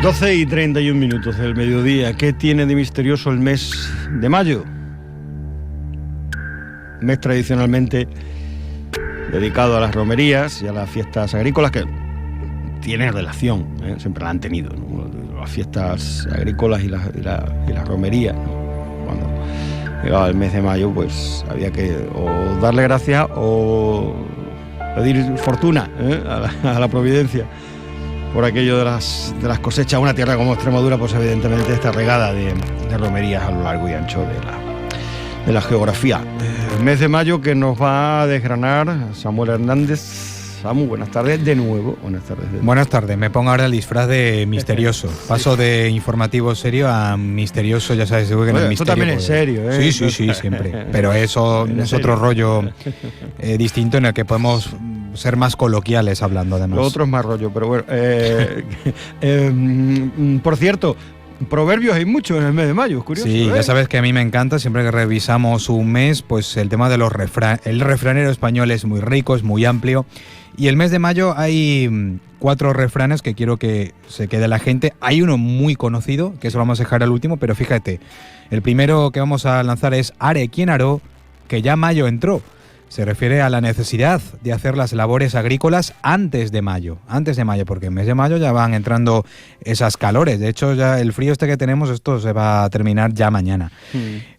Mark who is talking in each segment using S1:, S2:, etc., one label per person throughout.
S1: 12:31 del mediodía. ¿Qué tiene de misterioso el mes de mayo? Mes tradicionalmente dedicado a las romerías y a las fiestas agrícolas que tienen relación, siempre la han tenido, ¿no? Las fiestas agrícolas y las romerías, ¿no? Cuando llegaba el mes de mayo, pues había que o darle gracias o pedir fortuna a la providencia por aquello de las cosechas. Una tierra como Extremadura, pues evidentemente está regada de romerías a lo largo y ancho de la geografía. El mes de mayo que nos va a desgranar Samuel Hernández. Samu, buenas tardes de nuevo.
S2: Buenas tardes, me pongo ahora el disfraz de misterioso. Paso de informativo serio a misterioso, ya sabes, seguro que no es misterio.
S1: Tú también es serio, ¿eh?
S2: Sí, siempre. Pero eso es otro rollo distinto en el que podemos ser más coloquiales hablando, además.
S1: Lo otro es más rollo, pero bueno. Por cierto, proverbios hay mucho en el mes de mayo, es curioso.
S2: Sí, ya sabes que a mí me encanta, siempre que revisamos un mes, pues el tema de los el refranero español es muy rico, es muy amplio. Y el mes de mayo hay 4 refranes que quiero que se quede la gente. Hay uno muy conocido, que eso lo vamos a dejar al último, pero fíjate, el primero que vamos a lanzar es Are quien aró, que ya mayo entró. Se refiere a la necesidad de hacer las labores agrícolas antes de mayo, porque en mes de mayo ya van entrando esas calores. De hecho, ya el frío este que tenemos, esto se va a terminar ya mañana.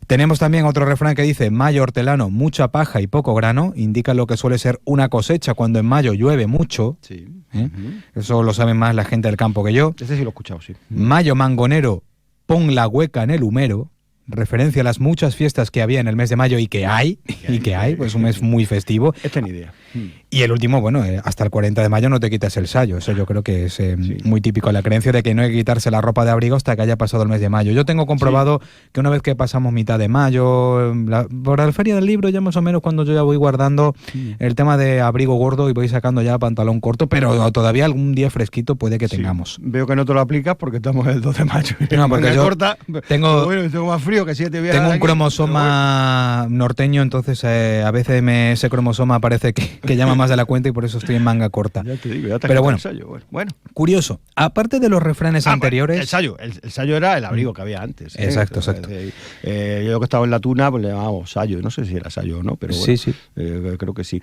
S2: Tenemos también otro refrán que dice: mayo hortelano, mucha paja y poco grano. Indica lo que suele ser una cosecha cuando en mayo llueve mucho.
S1: Sí.
S2: Eso lo saben más la gente del campo que yo.
S1: Ese sí lo he escuchado, sí.
S2: Mayo mangonero, pon la hueca en el humero. Referencia a las muchas fiestas que había en el mes de mayo y que hay, pues un mes muy festivo.
S1: Esta ni idea.
S2: Y el último, bueno, hasta el 40 de mayo no te quitas el sayo. Eso yo creo que es muy típico, la creencia de que no hay que quitarse la ropa de abrigo hasta que haya pasado el mes de mayo. Yo tengo comprobado que una vez que pasamos mitad de mayo, por la feria del libro ya más o menos cuando yo ya voy guardando el tema de abrigo gordo y voy sacando ya pantalón corto, pero todavía algún día fresquito puede que tengamos.
S1: Veo que no te lo aplicas porque estamos el 2 de mayo.
S2: No, porque yo
S1: corta,
S2: tengo
S1: más frío que 7 días.
S2: Tengo un cromosoma norteño, entonces a veces ese cromosoma parece que llama más de la cuenta y por eso estoy en manga corta.
S1: Ya te digo, ya te.
S2: Pero bueno,
S1: bueno,
S2: curioso. Aparte de los refranes anteriores...
S1: El sayo era el abrigo que había antes.
S2: Exacto.
S1: Yo que estaba en la tuna, pues le llamábamos sayo. No sé si era sayo o no, pero bueno.
S2: Sí.
S1: Creo que sí.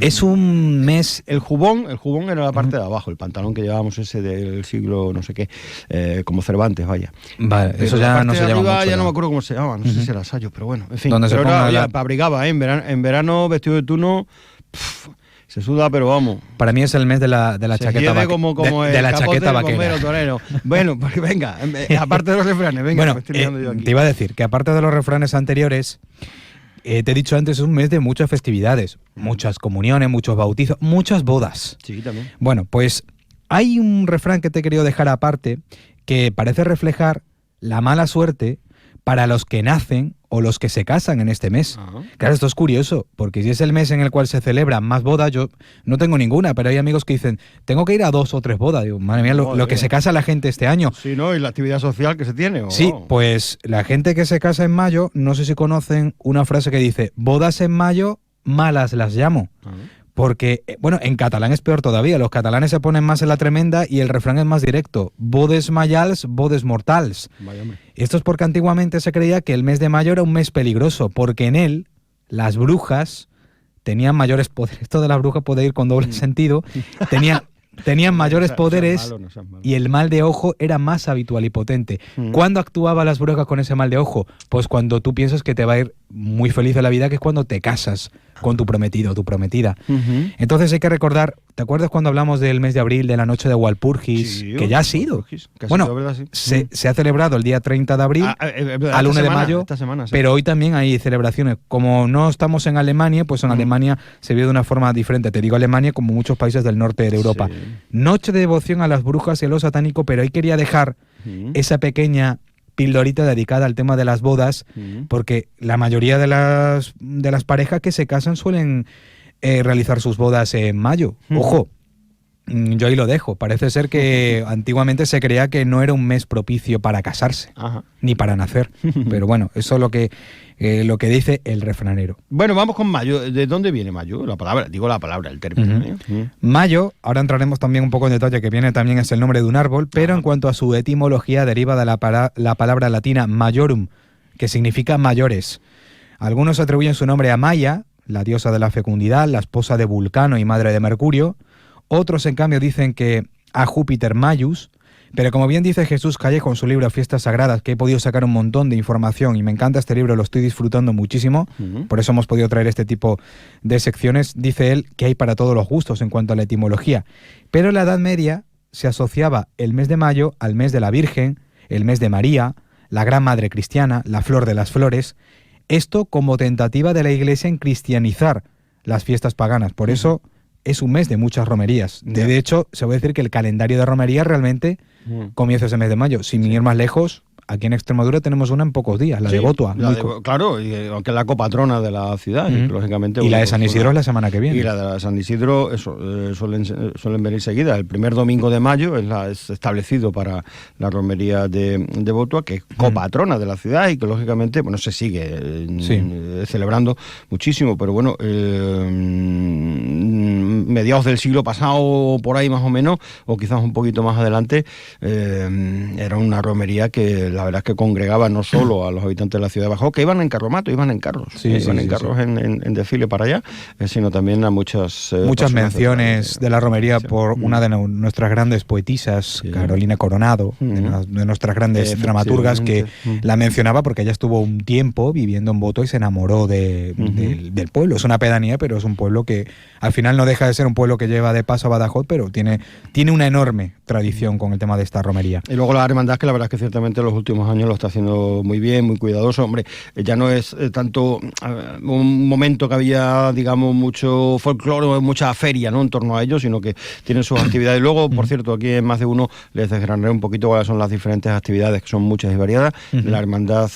S2: Es un mes...
S1: El jubón era la parte de abajo, el pantalón que llevábamos ese del siglo no sé qué, como Cervantes, vaya.
S2: Vale, eso ya no se llama mucho.
S1: Ya no me acuerdo cómo se llama, no sé si era sayo, pero bueno, en fin.
S2: Donde
S1: pero
S2: se
S1: abrigaba, en verano vestido de tuno, se suda, pero vamos.
S2: Para mí es el mes de la chaqueta vaquera.
S1: Como
S2: de la chaqueta vaquera.
S1: Bueno, pues venga, aparte de los refranes, venga.
S2: Bueno, te iba a decir que aparte de los refranes anteriores, te he dicho antes, es un mes de muchas festividades, muchas comuniones, muchos bautizos, muchas bodas.
S1: Sí, también.
S2: Bueno, pues hay un refrán que te he querido dejar aparte que parece reflejar la mala suerte para los que nacen o los que se casan en este mes. Claro, esto es curioso, porque si es el mes en el cual se celebran más bodas, yo no tengo ninguna, pero hay amigos que dicen, tengo que ir a 2 o 3 bodas. Digo, madre mía, lo que se casa la gente este año.
S1: Sí, ¿no? Y la actividad social que se tiene.
S2: Sí, pues la gente que se casa en mayo, no sé si conocen una frase que dice, bodas en mayo, malas las llamo. Porque, bueno, en catalán es peor todavía. Los catalanes se ponen más en la tremenda y el refrán es más directo. Bodes mayals, bodes mortals. Esto es porque antiguamente se creía que el mes de mayo era un mes peligroso, porque en él las brujas tenían mayores poderes. Esto de las brujas puede ir con doble sentido. Tenían mayores poderes y el mal de ojo era más habitual y potente. ¿Cuándo actuaban las brujas con ese mal de ojo? Pues cuando tú piensas que te va a ir muy feliz en la vida, que es cuando te casas con tu prometido o tu prometida. Entonces hay que recordar, ¿te acuerdas cuando hablamos del mes de abril, de la noche de Walpurgis? Sí, que ya ha sido. Bueno, se ha celebrado el día 30 de abril, al 1 de mayo, semana, sí. Pero hoy también hay celebraciones. Como no estamos en Alemania, pues en Alemania se vive de una forma diferente. Te digo Alemania como muchos países del norte de Europa. Sí. Noche de devoción a las brujas y a lo satánico, pero hoy quería dejar esa pequeña pildorita dedicada al tema de las bodas, porque la mayoría de las parejas que se casan suelen realizar sus bodas en mayo. Ojo, Yo ahí lo dejo. Parece ser que antiguamente se creía que no era un mes propicio para casarse, ni para nacer. Pero bueno, eso es lo que dice el refranero.
S1: Bueno, vamos con mayo. ¿De dónde viene mayo? La palabra, el término.
S2: Mayo, ahora entraremos también un poco en detalle, que viene también es el nombre de un árbol, pero en cuanto a su etimología deriva de la palabra latina majorum, que significa mayores. Algunos atribuyen su nombre a Maia, la diosa de la fecundidad, la esposa de Vulcano y madre de Mercurio. Otros, en cambio, dicen que a Júpiter Maius, pero como bien dice Jesús Callejo en su libro Fiestas Sagradas, que he podido sacar un montón de información y me encanta este libro, lo estoy disfrutando muchísimo, por eso hemos podido traer este tipo de secciones, dice él que hay para todos los gustos en cuanto a la etimología. Pero en la Edad Media se asociaba el mes de mayo al mes de la Virgen, el mes de María, la Gran Madre Cristiana, la Flor de las Flores, esto como tentativa de la Iglesia en cristianizar las fiestas paganas. Por eso es un mes de muchas romerías. De hecho, se puede decir que el calendario de romerías realmente comienza ese mes de mayo. Sin ir más lejos, aquí en Extremadura tenemos una en pocos días, la de Botua.
S1: Claro, aunque es la copatrona de la ciudad, lógicamente.
S2: Y la de San Isidro es la semana que viene.
S1: Y la de San Isidro, suelen venir seguidas. El primer domingo de mayo es establecido para la romería de Botua, que es copatrona de la ciudad y que lógicamente se sigue celebrando muchísimo. Pero bueno, mediados del siglo pasado, por ahí más o menos, o quizás un poquito más adelante, era una romería que la verdad es que congregaba no solo a los habitantes de la ciudad de Badajoz, que iban en carromato, iban en carros, en desfile para allá, sino también a muchas
S2: menciones de la romería por una de nuestras grandes poetisas, Carolina Coronado, de nuestras grandes dramaturgas, que la mencionaba porque ella estuvo un tiempo viviendo en Boto y se enamoró del pueblo. Es una pedanía, pero es un pueblo que al final no deja de ser un pueblo que lleva de paso a Badajoz, pero tiene una enorme tradición con el tema de esta romería.
S1: Y luego la hermandad, que la verdad es que ciertamente los últimos años lo está haciendo muy bien, muy cuidadoso. Hombre, ya no es tanto un momento que había, digamos, mucho folclore, mucha feria, ¿no?, en torno a ello, sino que tienen sus actividades. Luego, por cierto, aquí en Más de Uno les desgranaré un poquito cuáles son las diferentes actividades, que son muchas y variadas, de la hermandad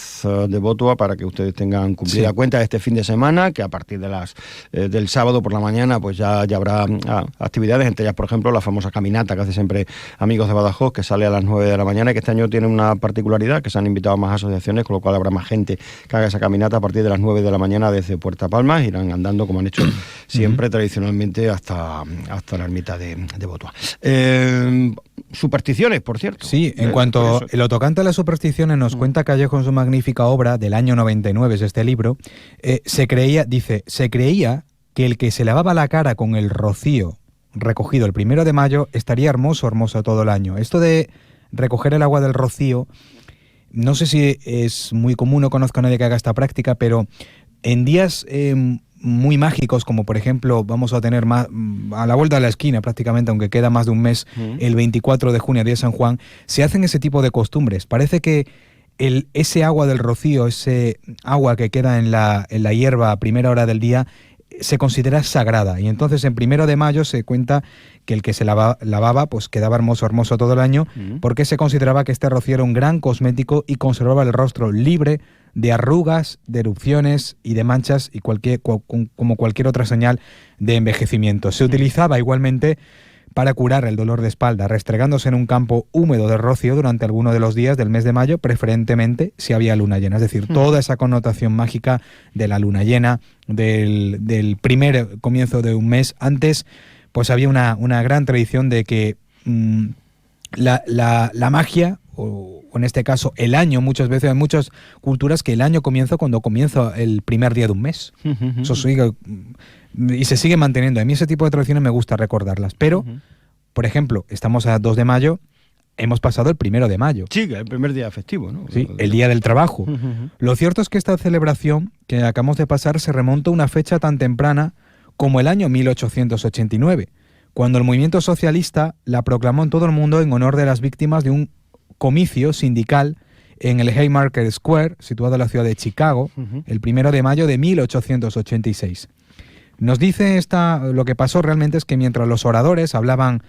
S1: de Botua, para que ustedes tengan cumplida cuenta de este fin de semana, que a partir de del sábado por la mañana pues ya habrá actividades, entre ellas, por ejemplo, la famosa caminata que hace siempre Amigos de Badajoz, que sale a las 9 de la mañana y que este año tiene una particularidad, que se han invitado más asociaciones, con lo cual habrá más gente que haga esa caminata a partir de las 9 de la mañana desde Puerta Palmas. Irán andando, como han hecho siempre tradicionalmente, hasta la ermita de Botua. Supersticiones, por cierto.
S2: Sí, en cuanto lo tocante a las supersticiones, nos cuenta Callejo en su magnífica obra del año 99, es este libro, se creía que el que se lavaba la cara con el rocío recogido el 1 de mayo estaría hermoso todo el año. Esto de recoger el agua del rocío, no sé si es muy común, no conozco a nadie que haga esta práctica, pero en días muy mágicos, como por ejemplo vamos a tener a la vuelta de la esquina prácticamente, aunque queda más de un mes, el 24 de junio, día de San Juan, se hacen ese tipo de costumbres. Parece que ese agua del rocío, ese agua que queda en la hierba a primera hora del día, se considera sagrada, y entonces en 1 de mayo se cuenta que el que se lavaba pues quedaba hermoso todo el año, porque se consideraba que este rocío era un gran cosmético y conservaba el rostro libre de arrugas, de erupciones y de manchas, y como cualquier otra señal de envejecimiento. Se utilizaba igualmente para curar el dolor de espalda, restregándose en un campo húmedo de rocío durante alguno de los días del mes de mayo, preferentemente si había luna llena. Es decir, toda esa connotación mágica de la luna llena, del primer comienzo de un mes. Antes, pues había una gran tradición de que la magia, o en este caso el año, muchas veces en muchas culturas, que el año comienza cuando comienza el primer día de un mes. Eso sigue, y se sigue manteniendo. A mí ese tipo de tradiciones me gusta recordarlas, pero, por ejemplo, estamos a 2 de mayo, hemos pasado el 1 de mayo.
S1: Sí, el primer día festivo, ¿no?
S2: Sí, el día del trabajo. Lo cierto es que esta celebración que acabamos de pasar se remonta a una fecha tan temprana como el año 1889, cuando el movimiento socialista la proclamó en todo el mundo en honor de las víctimas de un comicio sindical en el Haymarket Square, situado en la ciudad de Chicago, el 1 de mayo de 1886. Nos dice lo que pasó realmente es que mientras los oradores hablaban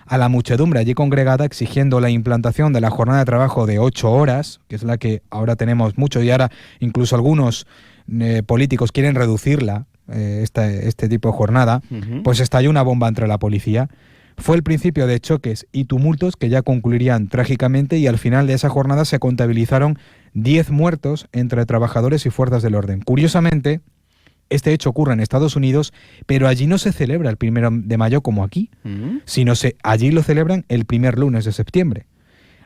S2: a la muchedumbre allí congregada exigiendo la implantación de la jornada de trabajo de 8 horas, que es la que ahora tenemos mucho, y ahora incluso algunos políticos quieren reducirla, este tipo de jornada, pues estalló una bomba entre la policía. Fue el principio de choques y tumultos que ya concluirían trágicamente, y al final de esa jornada se contabilizaron 10 muertos entre trabajadores y fuerzas del orden. Curiosamente, este hecho ocurre en Estados Unidos, pero allí no se celebra el 1 de mayo como aquí, sino allí lo celebran el primer lunes de septiembre.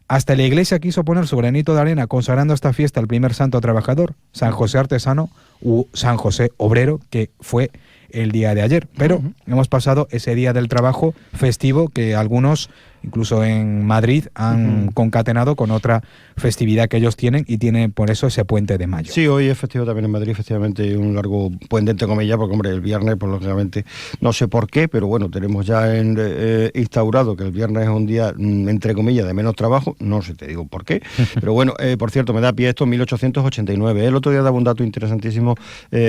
S2: Hasta la Iglesia quiso poner su granito de arena consagrando esta fiesta al primer santo trabajador, San José Artesano u San José Obrero, que fue el día de ayer. Pero hemos pasado ese día del trabajo festivo que algunos, incluso en Madrid, han concatenado con otra festividad que ellos tienen, y tienen por eso ese puente de mayo.
S1: Sí, hoy es festivo también en Madrid, efectivamente, un largo puente entre comillas, porque hombre, el viernes, pues lógicamente, no sé por qué, pero bueno, tenemos ya instaurado que el viernes es un día, entre comillas, de menos trabajo, no sé, te digo por qué, pero bueno, por cierto, me da pie esto, 1889. El otro día daba un dato interesantísimo,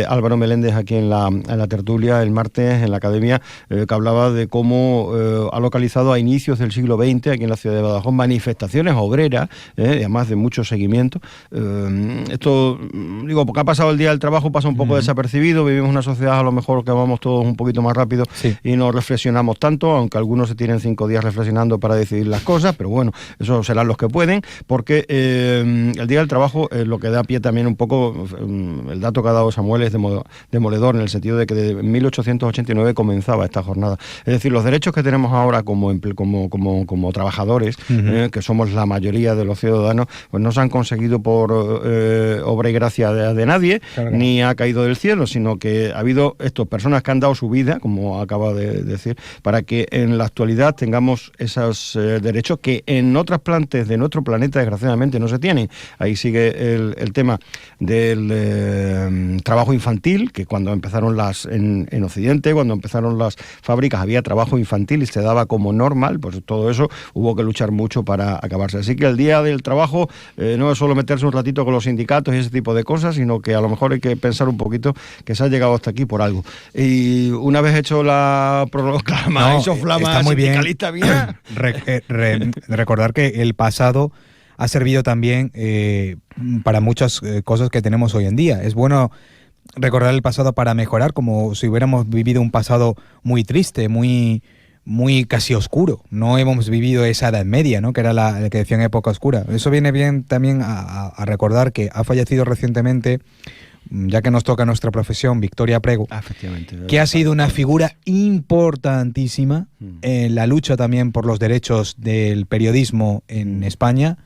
S1: Álvaro Meléndez, aquí en la tertulia, el martes, en la Academia, que hablaba de cómo ha localizado a inicios del siglo XX, aquí en la ciudad de Badajoz, manifestaciones obreras, además de mucho seguimiento. Esto, digo, porque ha pasado el día del trabajo, pasa un poco desapercibido, vivimos una sociedad a lo mejor que vamos todos un poquito más rápido y no reflexionamos tanto, aunque algunos se tienen 5 días reflexionando para decidir las cosas, pero bueno, eso serán los que pueden, porque el día del trabajo lo que da pie también un poco, el dato que ha dado Samuel es demoledor, en el sentido de que de 1889 comenzaba esta jornada. Es decir, los derechos que tenemos ahora como trabajadores, que somos la mayoría de los ciudadanos, pues no se han conseguido por obra y gracia de nadie, ni ha caído del cielo, sino que ha habido estas personas que han dado su vida, como acaba de decir, para que en la actualidad tengamos esos derechos que en otras partes de nuestro planeta desgraciadamente no se tienen. Ahí sigue el tema del trabajo infantil, que cuando empezaron en Occidente, cuando empezaron las fábricas, había trabajo infantil y se daba como normal, pues todo eso hubo que luchar mucho para acabarse. Así que el día del trabajo no es solo meterse un ratito con los sindicatos y ese tipo de cosas, sino que a lo mejor hay que pensar un poquito que se ha llegado hasta aquí por algo. Y una vez hecho la proclama,
S2: está muy sindicalista bien. Recordar que el pasado ha servido también para muchas cosas que tenemos hoy en día. Es bueno recordar el pasado para mejorar, como si hubiéramos vivido un pasado muy triste, muy casi oscuro. No hemos vivido esa Edad Media, ¿no?, que era la que decían época oscura. Eso viene bien también a recordar que ha fallecido recientemente, ya que nos toca nuestra profesión, Victoria Prego, que ha sido una figura importantísima en la lucha también por los derechos del periodismo en España,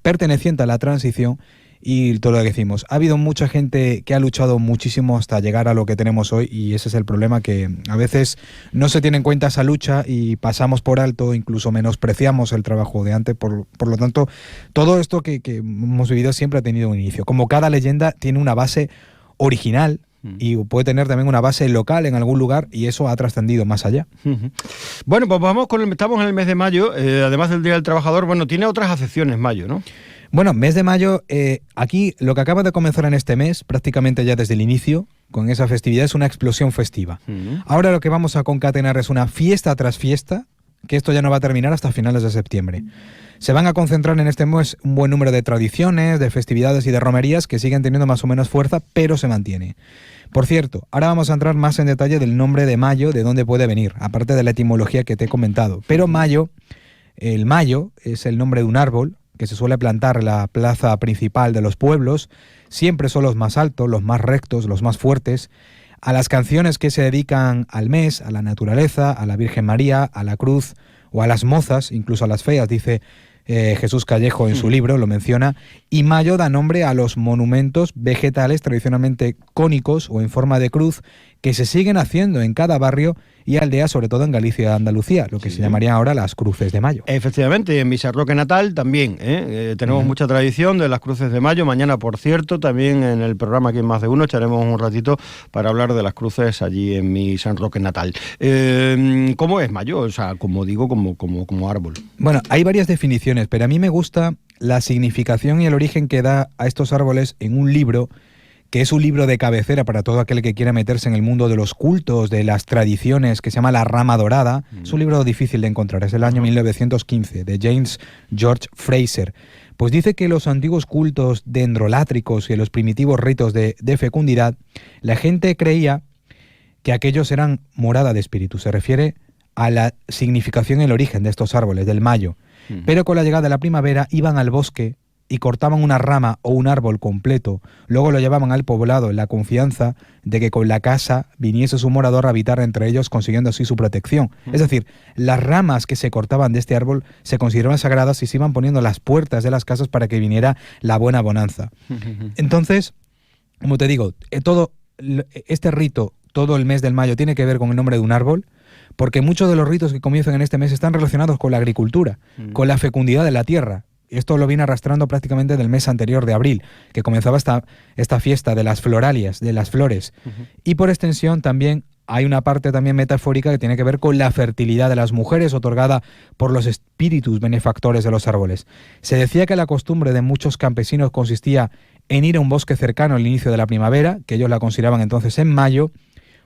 S2: perteneciente a la transición. Y todo lo que decimos, ha habido mucha gente que ha luchado muchísimo hasta llegar a lo que tenemos hoy, y ese es el problema, que a veces no se tiene en cuenta esa lucha y pasamos por alto, incluso menospreciamos el trabajo de antes. Por lo tanto, todo esto que hemos vivido siempre ha tenido un inicio. Como cada leyenda tiene una base original, y puede tener también una base local en algún lugar, y eso ha trascendido más allá.
S1: Bueno, pues estamos en el mes de mayo, además del Día del Trabajador. Bueno, tiene otras acepciones mayo, ¿no?
S2: Bueno, mes de mayo, aquí lo que acaba de comenzar en este mes, prácticamente ya desde el inicio, con esa festividad, es una explosión festiva. Ahora lo que vamos a concatenar es una fiesta tras fiesta, que esto ya no va a terminar hasta finales de septiembre. Se van a concentrar en este mes un buen número de tradiciones, de festividades y de romerías que siguen teniendo más o menos fuerza, pero se mantiene. Por cierto, ahora vamos a entrar más en detalle del nombre de mayo, de dónde puede venir, aparte de la etimología que te he comentado. Pero mayo, el mayo es el nombre de un árbol que se suele plantar en la plaza principal de los pueblos. Siempre son los más altos, los más rectos, los más fuertes. A las canciones que se dedican al mes, a la naturaleza, a la Virgen María, a la cruz o a las mozas, incluso a las feas, dice Jesús Callejo en su libro, lo menciona. Y mayo da nombre a los monumentos vegetales tradicionalmente cónicos o en forma de cruz que se siguen haciendo en cada barrio y aldea, sobre todo en Galicia y Andalucía, lo que se llamarían ahora las cruces de mayo.
S1: Efectivamente, en mi Sarroque natal también tenemos mucha tradición de las cruces de mayo. Mañana, por cierto, también en el programa Aquí en Más de Uno echaremos un ratito para hablar de las cruces allí en mi San Roque natal. ¿Cómo es mayo? O sea, como digo, como árbol.
S2: Bueno, hay varias definiciones, pero a mí me gusta la significación y el origen que da a estos árboles en un libro que es un libro de cabecera para todo aquel que quiera meterse en el mundo de los cultos, de las tradiciones, que se llama La Rama Dorada. Es un libro difícil de encontrar, es del año 1915, de James George Fraser. Pues dice que los antiguos cultos dendrolátricos y los primitivos ritos de fecundidad, la gente creía que aquellos eran morada de espíritus. Se refiere a la significación y el origen de estos árboles, del mayo. Pero con la llegada de la primavera iban al bosque y cortaban una rama o un árbol completo, luego lo llevaban al poblado en la confianza de que con la casa viniese su morador a habitar entre ellos, consiguiendo así su protección. Es decir, las ramas que se cortaban de este árbol se consideraban sagradas y se iban poniendo en las puertas de las casas para que viniera la buena bonanza. Entonces, como te digo, todo este rito, todo el mes del mayo, tiene que ver con el nombre de un árbol, porque muchos de los ritos que comienzan en este mes están relacionados con la agricultura, con la fecundidad de la tierra. Esto lo viene arrastrando prácticamente del mes anterior de abril, que comenzaba esta fiesta de las floralias, de las flores. Y por extensión también hay una parte también metafórica que tiene que ver con la fertilidad de las mujeres otorgada por los espíritus benefactores de los árboles. Se decía que la costumbre de muchos campesinos consistía en ir a un bosque cercano al inicio de la primavera, que ellos la consideraban entonces en mayo,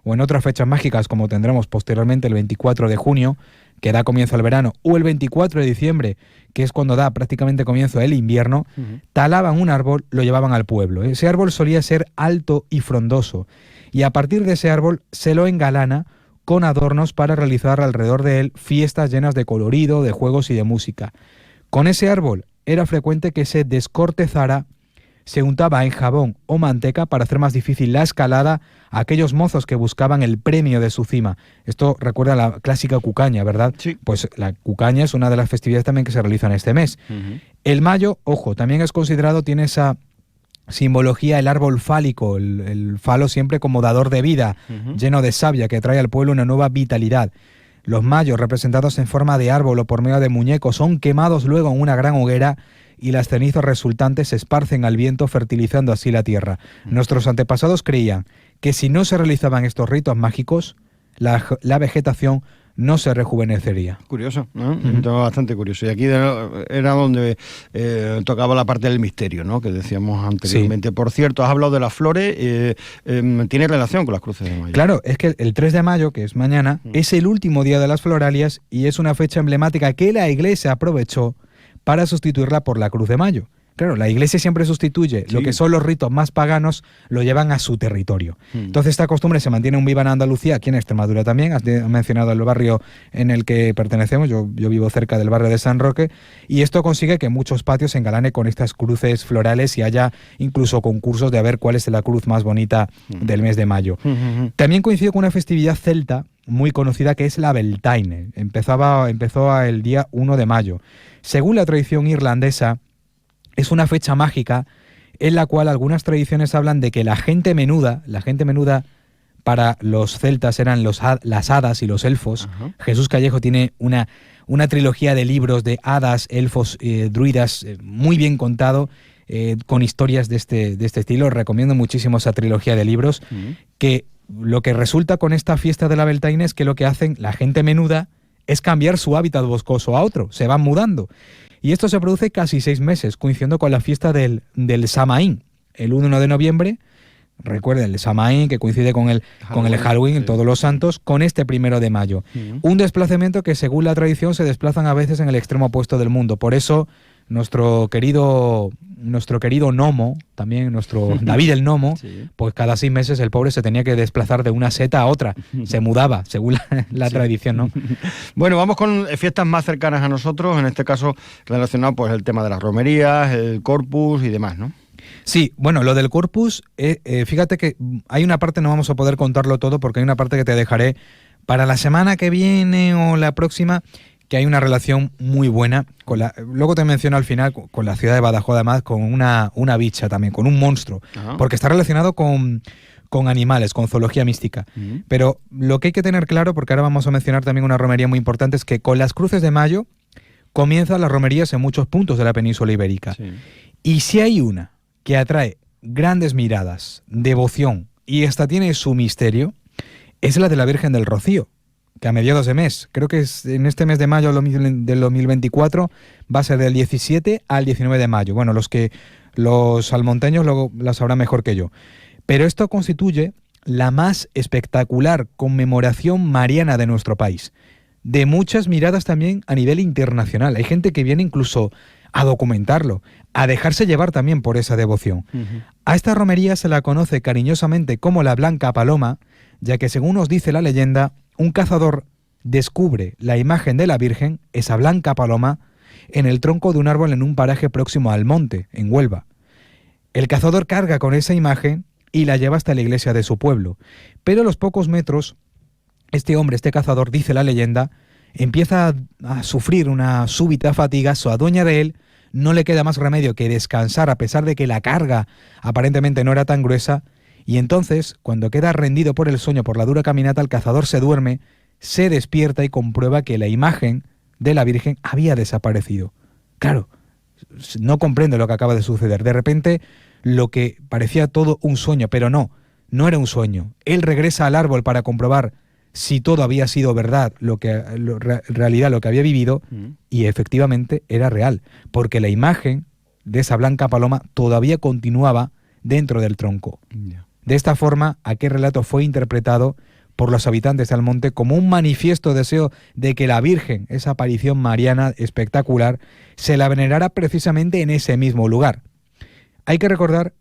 S2: o en otras fechas mágicas como tendremos posteriormente el 24 de junio, que da comienzo al verano, o el 24 de diciembre, que es cuando da prácticamente comienzo el invierno, talaban un árbol, lo llevaban al pueblo. Ese árbol solía ser alto y frondoso, y a partir de ese árbol se lo engalana con adornos para realizar alrededor de él fiestas llenas de colorido, de juegos y de música. Con ese árbol era frecuente que se descortezara, se untaba en jabón o manteca para hacer más difícil la escalada a aquellos mozos que buscaban el premio de su cima. Esto recuerda a la clásica cucaña, ¿verdad? Sí. Pues la cucaña es una de las festividades también que se realizan este mes. El mayo, ojo, también es considerado, tiene esa simbología, el árbol fálico, el falo siempre como dador de vida, lleno de savia, que trae al pueblo una nueva vitalidad. Los mayos, representados en forma de árbol o por medio de muñecos, son quemados luego en una gran hoguera y las cenizas resultantes se esparcen al viento, fertilizando así la tierra. Nuestros antepasados creían que si no se realizaban estos ritos mágicos, la vegetación no se rejuvenecería.
S1: Curioso, ¿no? Bastante curioso. Y aquí era donde tocaba la parte del misterio, ¿no? Que decíamos anteriormente. Sí. Por cierto, has hablado de las flores, tiene relación con las cruces de mayo.
S2: Claro, es que el 3 de mayo, que es mañana, es el último día de las floralias y es una fecha emblemática que la Iglesia aprovechó para sustituirla por la Cruz de Mayo. Claro, la Iglesia siempre sustituye lo que son los ritos más paganos, lo llevan a su territorio. Entonces esta costumbre se mantiene viva en Andalucía, aquí en Extremadura también. Has mencionado el barrio en el que pertenecemos, yo vivo cerca del barrio de San Roque, y esto consigue que muchos patios se engalanen con estas cruces florales y haya incluso concursos de a ver cuál es la cruz más bonita del mes de mayo. También coincide con una festividad celta muy conocida que es la Beltaine. Empezó el día 1 de mayo. Según la tradición irlandesa, es una fecha mágica en la cual algunas tradiciones hablan de que la gente menuda para los celtas eran las hadas y los elfos. Jesús Callejo tiene una trilogía de libros de hadas, elfos, druidas, muy bien contado, con historias de este estilo. Recomiendo muchísimo esa trilogía de libros, que lo que resulta con esta fiesta de la Beltaine es que lo que hacen la gente menuda es cambiar su hábitat boscoso a otro, se van mudando. Y esto se produce casi 6 meses, coincidiendo con la fiesta del Samaín, el 1 de noviembre. Recuerden, el Samaín, que coincide con el Halloween, en Todos los Santos, con este 1 de mayo. Un desplazamiento que, según la tradición, se desplazan a veces en el extremo opuesto del mundo. Por eso, nuestro querido gnomo, también nuestro David el gnomo, pues cada 6 meses el pobre se tenía que desplazar de una seta a otra, se mudaba, según la tradición, ¿no?
S1: Bueno, vamos con fiestas más cercanas a nosotros, en este caso relacionado pues el tema de las romerías, el Corpus y demás, ¿no?
S2: Sí, bueno, lo del Corpus, fíjate que hay una parte, no vamos a poder contarlo todo porque hay una parte que te dejaré para la semana que viene o la próxima, que hay una relación muy buena luego te menciono al final con la ciudad de Badajoz, además con una bicha también, con un monstruo, porque está relacionado con animales, con zoología mística. Pero lo que hay que tener claro, porque ahora vamos a mencionar también una romería muy importante, es que con las cruces de mayo comienzan las romerías en muchos puntos de la península ibérica. Sí. Y si hay una que atrae grandes miradas, devoción, y esta tiene su misterio, es la de la Virgen del Rocío, que a mediados de mes, creo que es en este mes de mayo del 2024, va a ser del 17 al 19 de mayo. Bueno, los salmonteños luego la sabrán mejor que yo. Pero esto constituye la más espectacular conmemoración mariana de nuestro país. De muchas miradas también a nivel internacional. Hay gente que viene incluso a documentarlo, a dejarse llevar también por esa devoción. A esta romería se la conoce cariñosamente como la Blanca Paloma, ya que según nos dice la leyenda, un cazador descubre la imagen de la Virgen, esa blanca paloma, en el tronco de un árbol en un paraje próximo al monte, en Huelva. El cazador carga con esa imagen y la lleva hasta la iglesia de su pueblo. Pero a los pocos metros, este hombre, este cazador, dice la leyenda, empieza a sufrir una súbita fatiga, se adueña de él, no le queda más remedio que descansar a pesar de que la carga aparentemente no era tan gruesa, y entonces, cuando queda rendido por el sueño, por la dura caminata, el cazador se duerme, se despierta y comprueba que la imagen de la Virgen había desaparecido. Claro, no comprende lo que acaba de suceder. De repente, lo que parecía todo un sueño, pero no era un sueño. Él regresa al árbol para comprobar si todo había sido verdad, realidad lo que había vivido, y efectivamente era real, porque la imagen de esa blanca paloma todavía continuaba dentro del tronco. De esta forma, aquel relato fue interpretado por los habitantes del monte como un manifiesto deseo de que la Virgen, esa aparición mariana espectacular, se la venerara precisamente en ese mismo lugar. Hay que recordar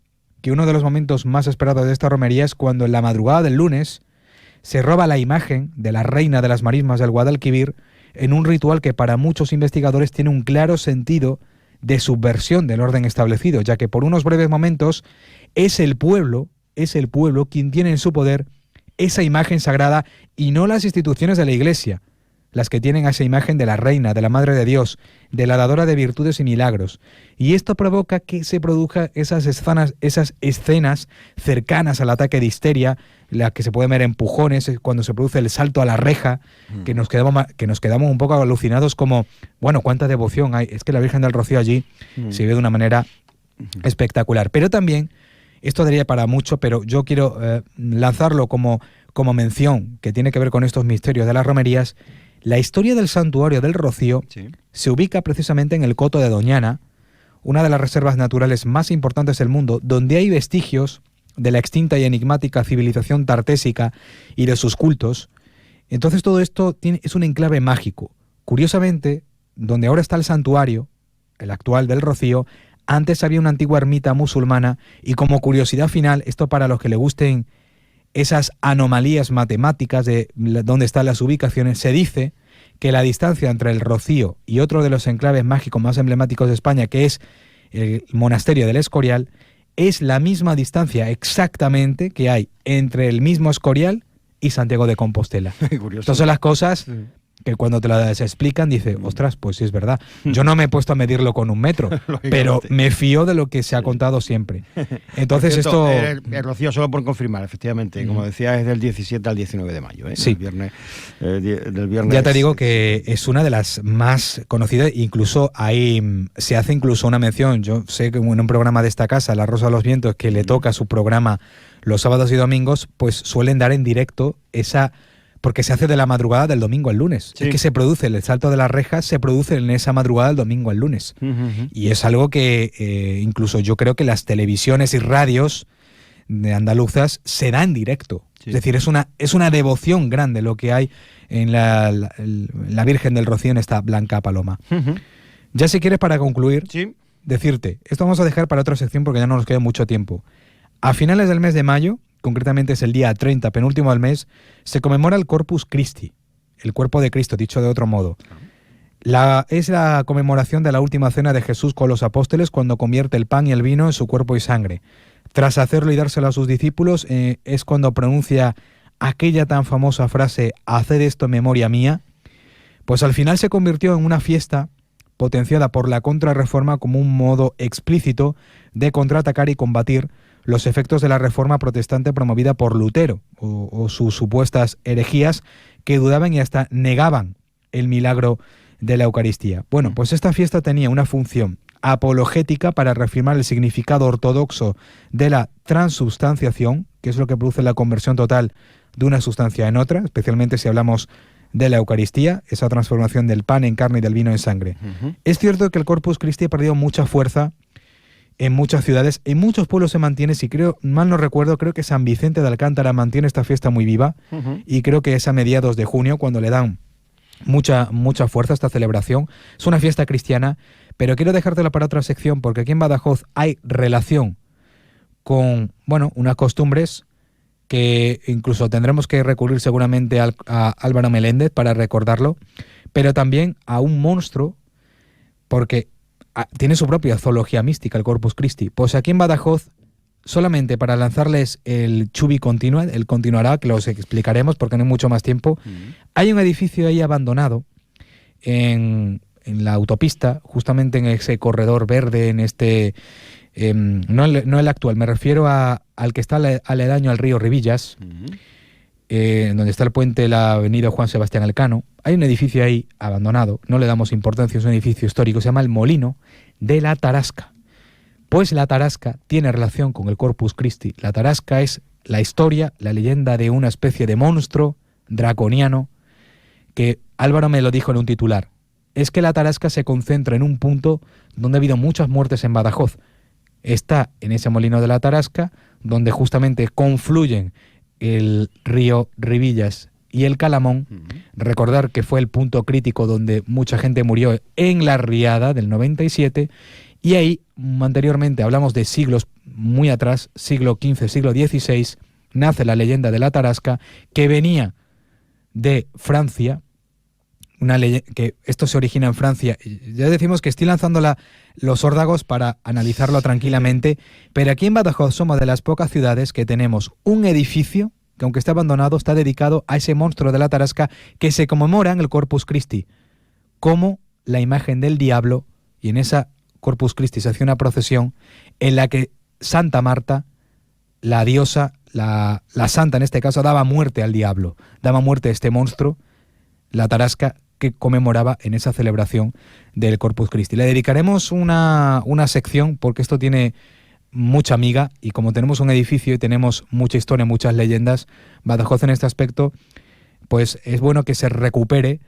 S2: que uno de los momentos más esperados de esta romería es cuando en la madrugada del lunes se roba la imagen de la reina de las marismas del Guadalquivir en un ritual que para muchos investigadores tiene un claro sentido de subversión del orden establecido, ya que por unos breves momentos es el pueblo quien tiene en su poder esa imagen sagrada y no las instituciones de la Iglesia, las que tienen a esa imagen de la reina, de la Madre de Dios, de la dadora de virtudes y milagros. Y esto provoca que se produzcan esas escenas cercanas al ataque de histeria, la que se puede ver empujones, cuando se produce el salto a la reja, que nos quedamos un poco alucinados como, bueno, cuánta devoción hay. Es que la Virgen del Rocío allí se ve de una manera espectacular. Pero también, esto daría para mucho, pero yo quiero lanzarlo como mención, que tiene que ver con estos misterios de las romerías. La historia del santuario del Rocío se ubica precisamente en el Coto de Doñana, una de las reservas naturales más importantes del mundo, donde hay vestigios de la extinta y enigmática civilización tartésica y de sus cultos. Entonces todo esto es un enclave mágico. Curiosamente, donde ahora está el santuario, el actual del Rocío, antes había una antigua ermita musulmana, y como curiosidad final, esto para los que le gusten esas anomalías matemáticas de dónde están las ubicaciones, se dice que la distancia entre el Rocío y otro de los enclaves mágicos más emblemáticos de España, que es el monasterio del Escorial, es la misma distancia exactamente que hay entre el mismo Escorial y Santiago de Compostela. Estas son las cosas que cuando te las explican dices, ostras, pues sí es verdad. Yo no me he puesto a medirlo con un metro, pero me fío de lo que se ha contado siempre. Entonces
S1: cierto,
S2: esto...
S1: El Rocío, solo por confirmar, efectivamente, como decía, es del 17 al 19 de mayo, ¿eh?
S2: Sí.
S1: Del viernes.
S2: Ya te digo que es una de las más conocidas, incluso se hace incluso una mención. Yo sé que en un programa de esta casa, La Rosa de los Vientos, que le toca su programa los sábados y domingos, pues suelen dar en directo esa... porque se hace de la madrugada del domingo al lunes. Sí. Es que se produce, el salto de las rejas se produce en esa madrugada del domingo al lunes. Y es algo que incluso yo creo que las televisiones y radios de andaluzas se da en directo. Sí. Es decir, es una devoción grande lo que hay en la Virgen del Rocío, en esta blanca paloma. Ya si quieres, para concluir, decirte, esto vamos a dejar para otra sección porque ya no nos queda mucho tiempo. A finales del mes de mayo, concretamente es el día 30, penúltimo del mes, se conmemora el Corpus Christi, el cuerpo de Cristo, dicho de otro modo. Es la conmemoración de la última cena de Jesús con los apóstoles, cuando convierte el pan y el vino en su cuerpo y sangre. Tras hacerlo y dárselo a sus discípulos, es cuando pronuncia aquella tan famosa frase, «Haced esto en memoria mía». Pues al final se convirtió en una fiesta potenciada por la Contrarreforma como un modo explícito de contraatacar y combatir los efectos de la reforma protestante promovida por Lutero o sus supuestas herejías que dudaban y hasta negaban el milagro de la Eucaristía. Bueno, pues esta fiesta tenía una función apologética para reafirmar el significado ortodoxo de la transubstanciación, que es lo que produce la conversión total de una sustancia en otra, especialmente si hablamos de la Eucaristía, esa transformación del pan en carne y del vino en sangre. Es cierto que el Corpus Christi ha perdido mucha fuerza en muchas ciudades, en muchos pueblos se mantiene, si mal no recuerdo, creo que San Vicente de Alcántara mantiene esta fiesta muy viva, y creo que es a mediados de junio cuando le dan mucha fuerza a esta celebración. Es una fiesta cristiana, pero quiero dejártela para otra sección, porque aquí en Badajoz hay relación con, unas costumbres que incluso tendremos que recurrir seguramente a Álvaro Meléndez para recordarlo, pero también a un monstruo, porque tiene su propia zoología mística, el Corpus Christi. Pues aquí en Badajoz, solamente para lanzarles el Chubi Continua, el continuará, que los explicaremos porque no hay mucho más tiempo, hay un edificio ahí abandonado en la autopista, justamente en ese corredor verde, en este... no el actual, me refiero al que está aledaño al río Ribillas, donde está el puente de la avenida Juan Sebastián Elcano. Hay un edificio ahí abandonado, no le damos importancia, es un edificio histórico, se llama el Molino de la Tarasca. Pues la Tarasca tiene relación con el Corpus Christi. La Tarasca es la historia, la leyenda de una especie de monstruo draconiano que Álvaro me lo dijo en un titular. Es que la Tarasca se concentra en un punto donde ha habido muchas muertes en Badajoz. Está en ese molino de la Tarasca, donde justamente confluyen el río Ribillas y el Calamón. Recordar que fue el punto crítico donde mucha gente murió en la riada del 97, y ahí anteriormente hablamos de siglos muy atrás, siglo XV, siglo XVI, nace la leyenda de la Tarasca, que venía de Francia, que esto se origina en Francia. Ya decimos que estoy lanzando los órdagos para analizarlo tranquilamente, pero aquí en Badajoz somos de las pocas ciudades que tenemos un edificio que, aunque está abandonado, está dedicado a ese monstruo de la Tarasca, que se conmemora en el Corpus Christi como la imagen del diablo, y en esa Corpus Christi se hace una procesión en la que Santa Marta, la diosa, la santa en este caso, daba muerte al diablo, daba muerte a este monstruo, la Tarasca, que conmemoraba en esa celebración del Corpus Christi. Le dedicaremos una sección porque esto tiene mucha miga, y como tenemos un edificio y tenemos mucha historia, muchas leyendas, Badajoz en este aspecto, pues es bueno que se recupere.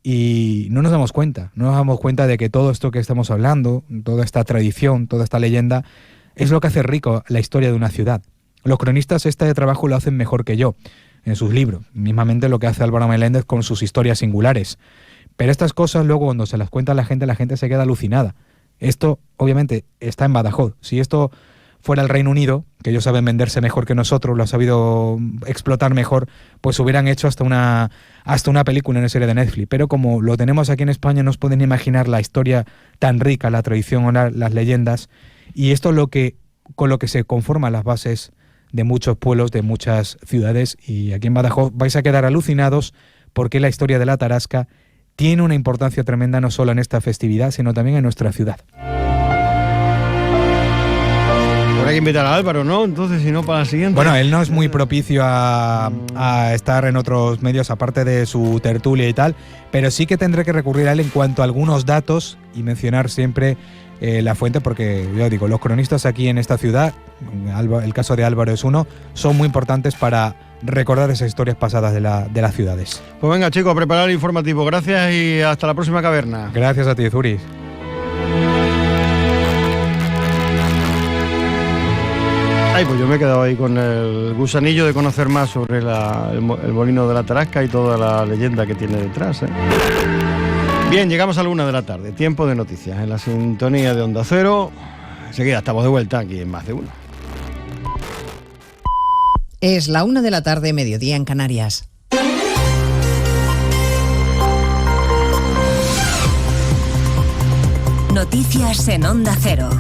S2: Y no nos damos cuenta de que todo esto que estamos hablando, toda esta tradición, toda esta leyenda, es lo que hace rico la historia de una ciudad. Los cronistas este trabajo lo hacen mejor que yo en sus libros, mismamente lo que hace Álvaro Meléndez con sus historias singulares. Pero estas cosas luego, cuando se las cuenta la gente se queda alucinada. Esto obviamente está en Badajoz. Si esto fuera el Reino Unido, que ellos saben venderse mejor que nosotros, lo ha sabido explotar mejor, pues hubieran hecho hasta una película, una serie de Netflix. Pero como lo tenemos aquí en España, no os pueden imaginar la historia tan rica, la tradición o las leyendas, y esto es con lo que se conforman las bases de muchos pueblos, de muchas ciudades, y aquí en Badajoz vais a quedar alucinados porque la historia de la Tarasca tiene una importancia tremenda no solo en esta festividad, sino también en nuestra ciudad.
S1: Habrá que invitar a Álvaro, ¿no? Entonces, si no, para la siguiente.
S2: Bueno, él no es muy propicio a estar en otros medios, aparte de su tertulia y tal, pero sí que tendré que recurrir a él en cuanto a algunos datos y mencionar siempre la fuente, porque yo digo, los cronistas aquí en esta ciudad, el caso de Álvaro es uno, son muy importantes para recordar esas historias pasadas de las ciudades.
S1: Pues venga, chicos, a preparar el informativo. Gracias y hasta la próxima caverna.
S2: Gracias a ti, Zuris.
S1: Ay, pues yo me he quedado ahí con el gusanillo de conocer más sobre el molino de la Tarasca y toda la leyenda que tiene detrás, ¿eh? Bien, llegamos a la 1 de la tarde, tiempo de noticias en la sintonía de Onda Cero. Enseguida estamos de vuelta aquí en Más de Uno.
S3: Es la 1 de la tarde, mediodía en Canarias.
S4: Noticias en Onda Cero.